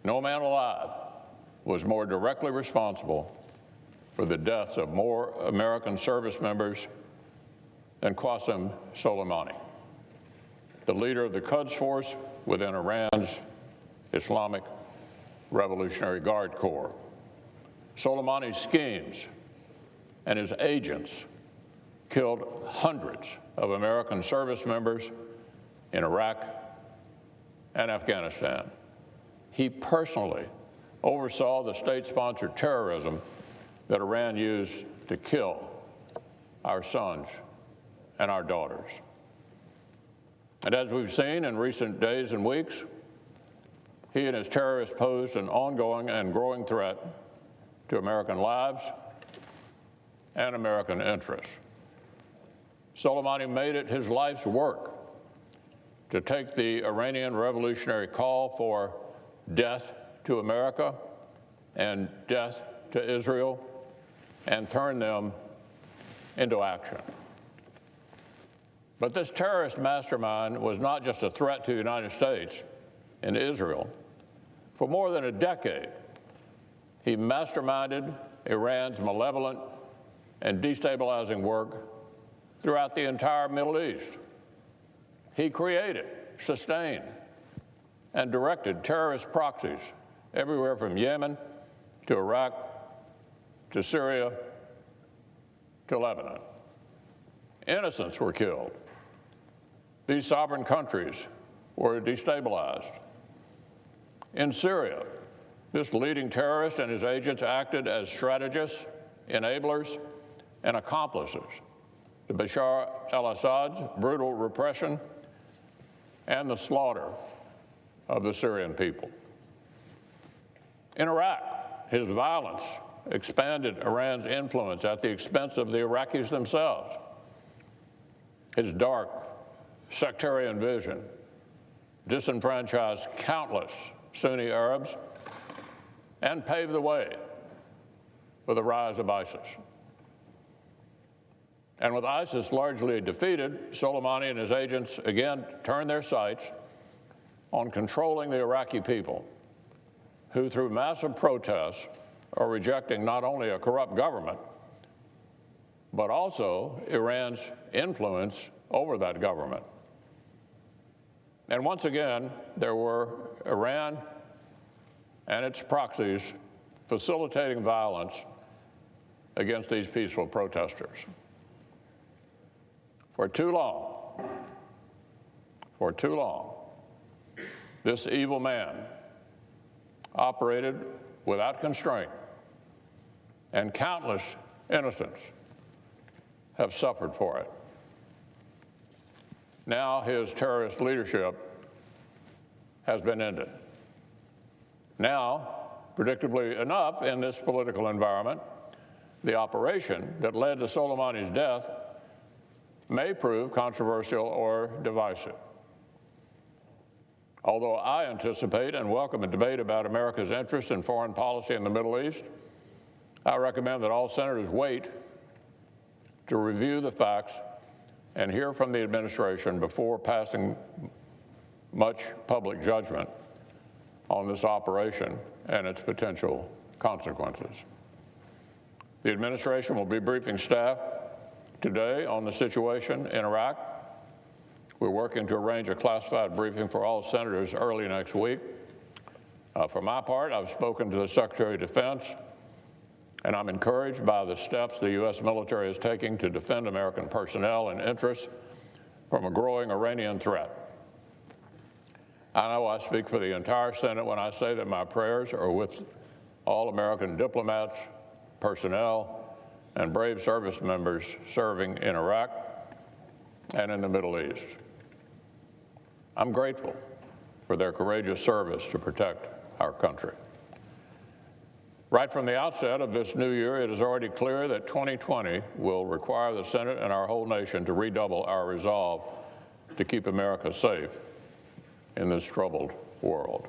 No man alive was more directly responsible for the deaths of more American service members than Qasem Soleimani, the leader of the Quds Force within Iran's Islamic Revolutionary Guard Corps. Soleimani's schemes and his agents killed hundreds of American service members in Iraq and Afghanistan. He personally oversaw the state-sponsored terrorism that Iran used to kill our sons and our daughters. And as we've seen in recent days and weeks, he and his terrorists posed an ongoing and growing threat to American lives and American interests. Soleimani made it his life's work to take the Iranian revolutionary call for death to America and death to Israel and turn them into action. But this terrorist mastermind was not just a threat to the United States and Israel. For more than a decade, he masterminded Iran's malevolent and destabilizing work throughout the entire Middle East. He created, sustained, and directed terrorist proxies everywhere from Yemen to Iraq to Syria to Lebanon. Innocents were killed. These sovereign countries were destabilized. In Syria, this leading terrorist and his agents acted as strategists, enablers, and accomplices to Bashar al-Assad's brutal repression and the slaughter of the Syrian people. In Iraq, his violence expanded Iran's influence at the expense of the Iraqis themselves. His dark, sectarian vision disenfranchised countless Sunni Arabs and paved the way for the rise of ISIS. And with ISIS largely defeated, Soleimani and his agents again turned their sights on controlling the Iraqi people, who through massive protests are rejecting not only a corrupt government, but also Iran's influence over that government. And once again, there were Iran and its proxies facilitating violence against these peaceful protesters. For too long, this evil man operated without constraint, and countless innocents have suffered for it. Now his terrorist leadership has been ended. Now, predictably enough, in this political environment, the operation that led to Soleimani's death may prove controversial or divisive. Although I anticipate and welcome a debate about America's interest in foreign policy in the Middle East, I recommend that all senators wait to review the facts and hear from the administration before passing much public judgment on this operation and its potential consequences. The administration will be briefing staff today on the situation in Iraq. We're working to arrange a classified briefing for all senators early next week. For my part, I've spoken to the Secretary of Defense, and I'm encouraged by the steps the U.S. military is taking to defend American personnel and interests from a growing Iranian threat. I know I speak for the entire Senate when I say that my prayers are with all American diplomats, personnel, and brave service members serving in Iraq and in the Middle East. I'm grateful for their courageous service to protect our country. Right from the outset of this new year, it is already clear that 2020 will require the Senate and our whole nation to redouble our resolve to keep America safe in this troubled world.